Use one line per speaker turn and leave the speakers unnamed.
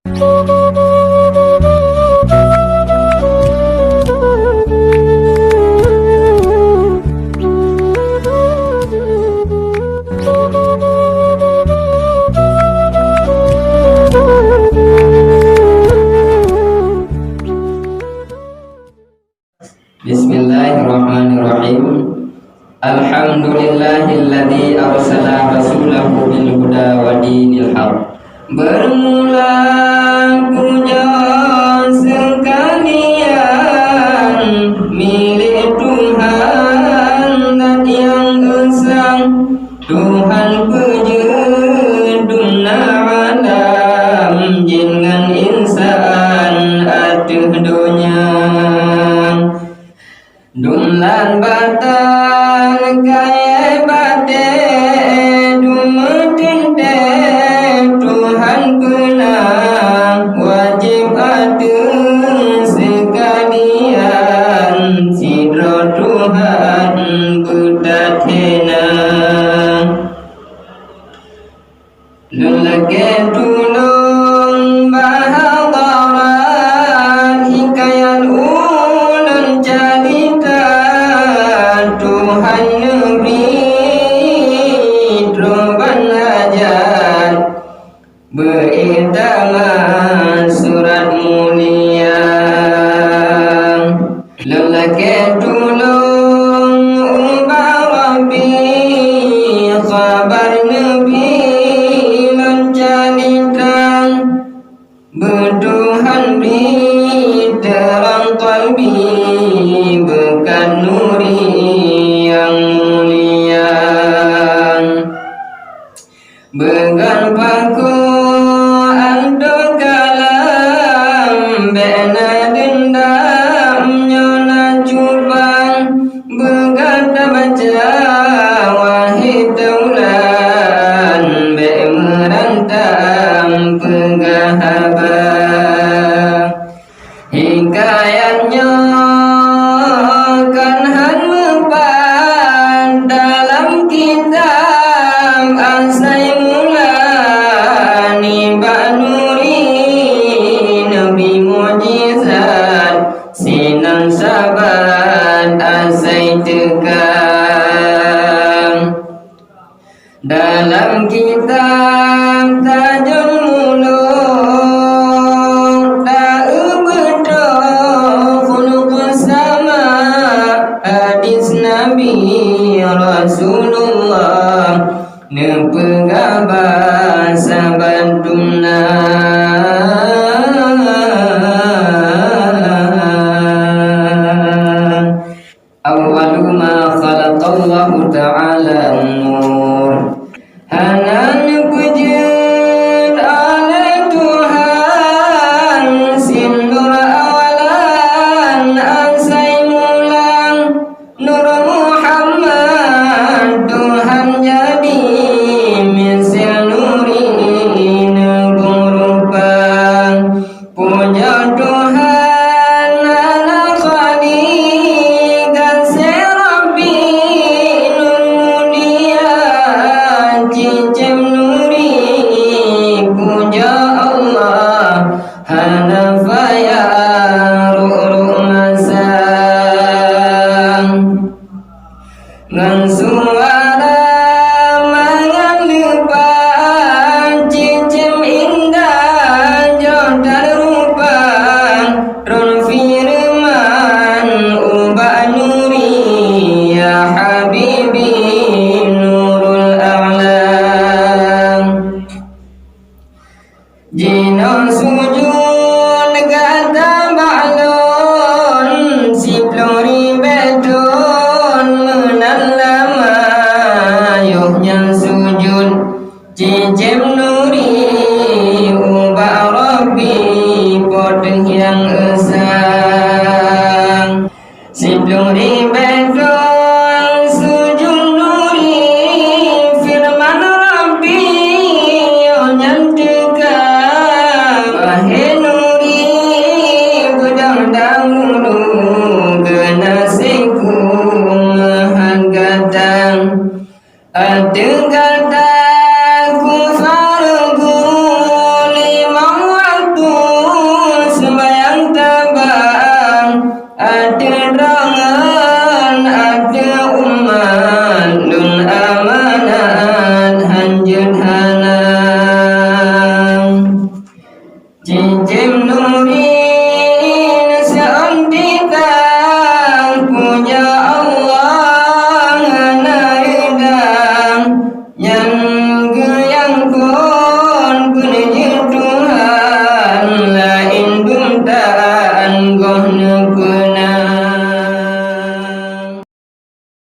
Bismillahirrahmanirrahim. Alhamdulillahilladzi arsala rasulahu bil huda wa dinil haq. Bermula puja sekalian milik Tuhan dan yang esa, Tuhan pejeduna alam jin ngan insan atuh dunya. Dumlan batang kaya bate dumetinte Tuhan kenang wajib atuh sekalian sidro Tuhan budatena lelake tulung bahadaran hikayat ulun cerita Tuhan negeri droban hajat berintangan surat mulia lelaki tulung umbah Rabbi khabar Nabi menceritakan bertuhan bi terang qalbi bekan nuri yang mulia began paku ando kalam bena dendam nyona cubang began baca wahid taulan be merantam penggahaba hikayatnya kan han mempan dalam kitab Asai Mulani Banuri Nabi Mujizat Sinan Sabat Asai Tekang dalam kitab Tajul Muluk Da'u Betul Khuluqus Sama Hadis Nabi Rasulullah Nepegabah Sabadumna Awwalu ma khalaqallahu ta'ala nur Hanan pujian oleh Tuhan Sindur awalan Asai mulang Nur Muhammad Tuhan jadi misil nuri negurupang puja Tuhan anak khali kasih Rabbi nur mulia cicim nuri puja Allah hanafaya ru'ru masang ngan suara mangan lepan cicim indah jodan rupa ron firman ubah nuri ya habibi nurul a'lam jinon sujud